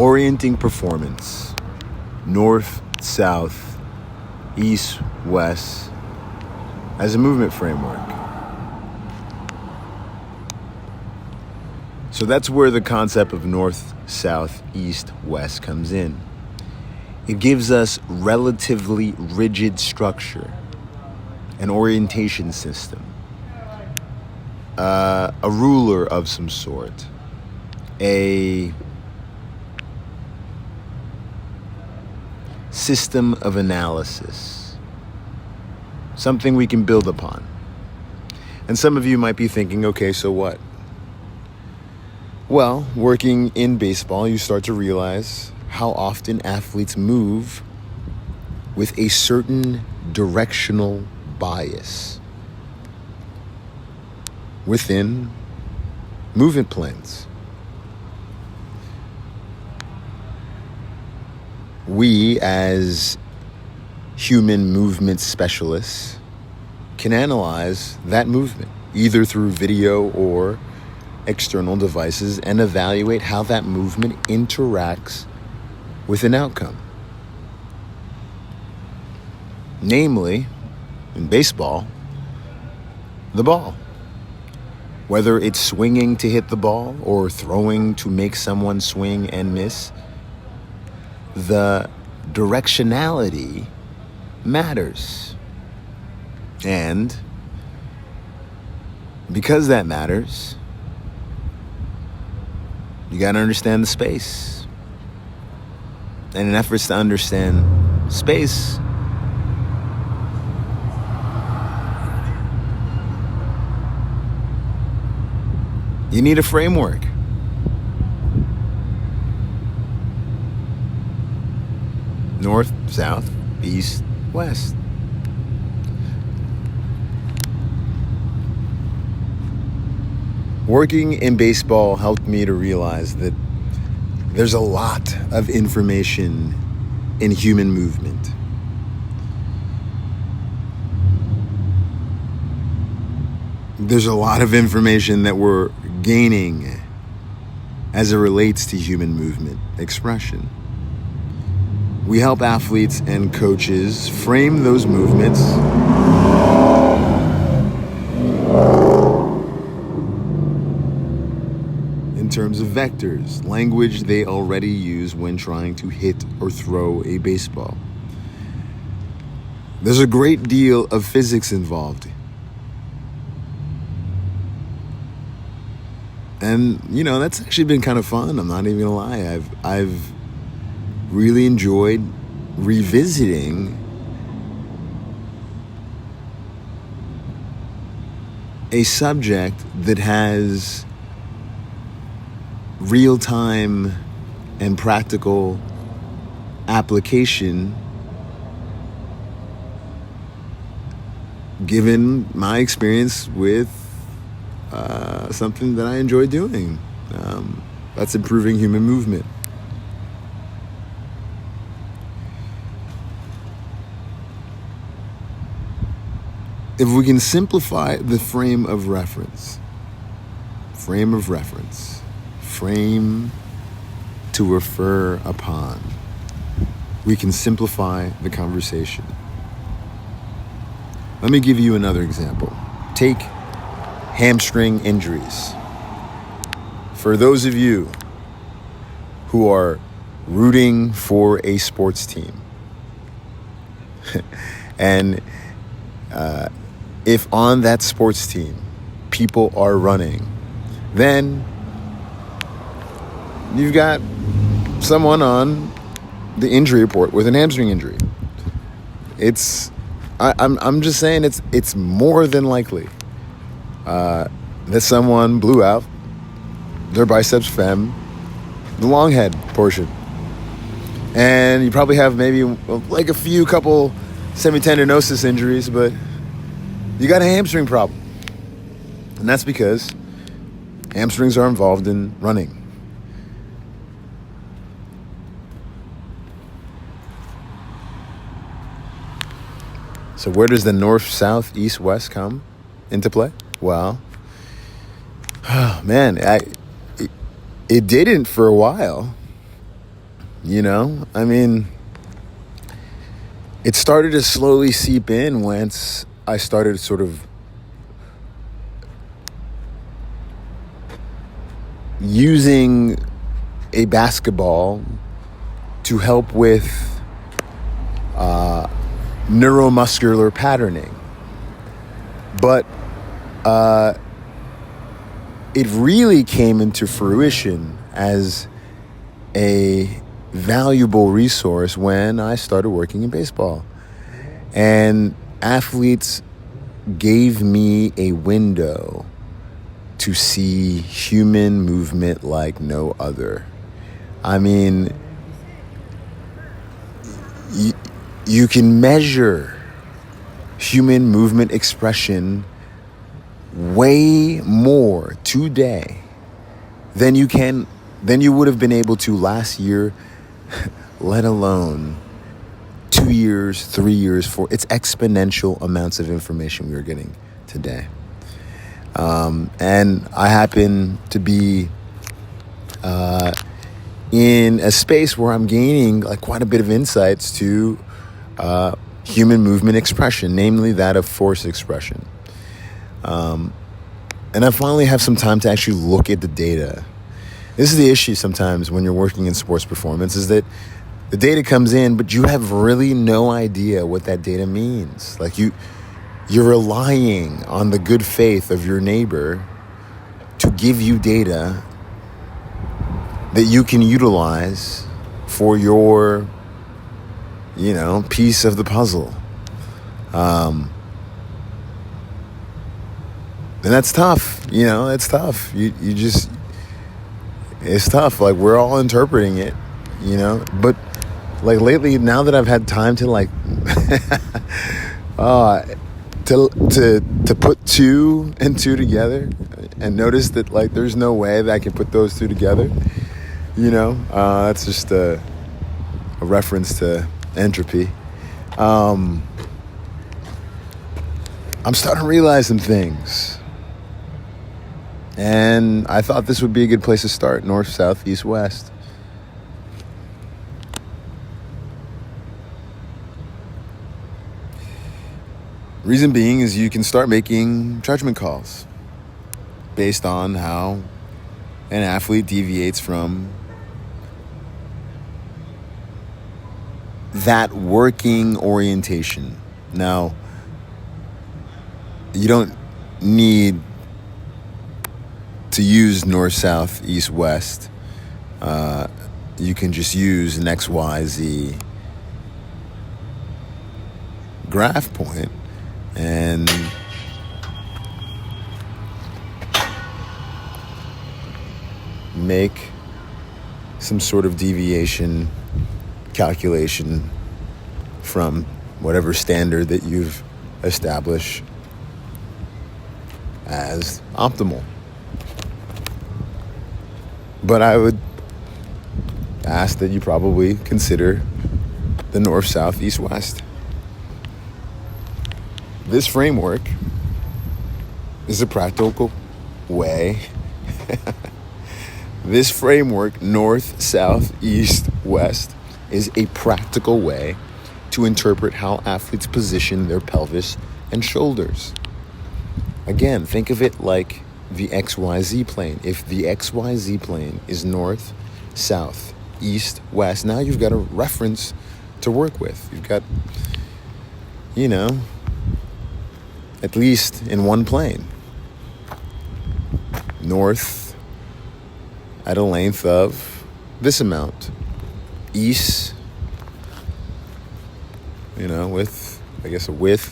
orienting performance, north, south, east, west, as a movement framework. So that's where the concept of north, south, east, west comes in. It gives us relatively rigid structure, an orientation system, a ruler of some sort, a system of analysis, something we can build upon. And some of you might be thinking, okay, so what? Well, working in baseball, you start to realize how often athletes move with a certain directional bias within movement plans. We, as human movement specialists, can analyze that movement, either through video or external devices, and evaluate how that movement interacts with an outcome. Namely, in baseball, the ball. Whether it's swinging to hit the ball or throwing to make someone swing and miss, the directionality matters. And because that matters, you got to understand the space. And in efforts to understand space, you need a framework. North, south, east, west. Working in baseball helped me to realize that there's a lot of information in human movement. There's a lot of information that we're gaining as it relates to human movement expression. We help athletes and coaches frame those movements in terms of vectors, language they already use when trying to hit or throw a baseball. There's a great deal of physics involved. And, that's actually been kind of fun. I'm not even gonna lie. I've really enjoyed revisiting a subject that has real-time and practical application given my experience with something that I enjoy doing. That's improving human movement. If we can simplify the frame to refer upon, we can simplify the conversation. Let me give you another example. Take hamstring injuries. For those of you who are rooting for a sports team, and if on that sports team people are running, then you've got someone on the injury report with an hamstring injury. I'm just saying it's more than likely that someone blew out their biceps fem, the long head portion. And you probably have maybe like a couple semitendinosus injuries, but you got a hamstring problem. And that's because hamstrings are involved in running. So where does the north, south, east, west come into play? Well, man, it didn't for a while. You know, I mean, it started to slowly seep in once I started sort of using a basketball to help with neuromuscular patterning. But it really came into fruition as a valuable resource when I started working in baseball. And athletes gave me a window to see human movement like no other. I mean, you can measure human movement expression way more today than you would have been able to last year, let alone 2 years, 3 years, 4. It's exponential amounts of information we are getting today. And I happen to be in a space where I'm gaining like quite a bit of insights to human movement expression, namely that of force expression. And I finally have some time to actually look at the data. This is the issue sometimes when you're working in sports performance, is that the data comes in, but you have really no idea what that data means. Like you're relying on the good faith of your neighbor to give you data that you can utilize for your, piece of the puzzle. And that's tough, it's tough. It's tough. Like, we're all interpreting it, but like lately, now that I've had time to like, to put 2 and 2 together and notice that like, there's no way that I can put those 2 together, that's just a reference to entropy. I'm starting to realize some things. And I thought this would be a good place to start: north, south, east, west. Reason being is you can start making judgment calls based on how an athlete deviates from that working orientation. Now, you don't need to use north, south, east, west. You can just use an XYZ graph point and make some sort of deviation calculation from whatever standard that you've established as optimal. But I would ask that you probably consider the north, south, east, west. This framework is a practical way. This framework, north, south, east, west, is a practical way to interpret how athletes position their pelvis and shoulders. Again, think of it like the XYZ plane. If the XYZ plane is north, south, east, west, now you've got a reference to work with. You've got, at least in one plane. North at a length of this amount. East, with, I guess, a width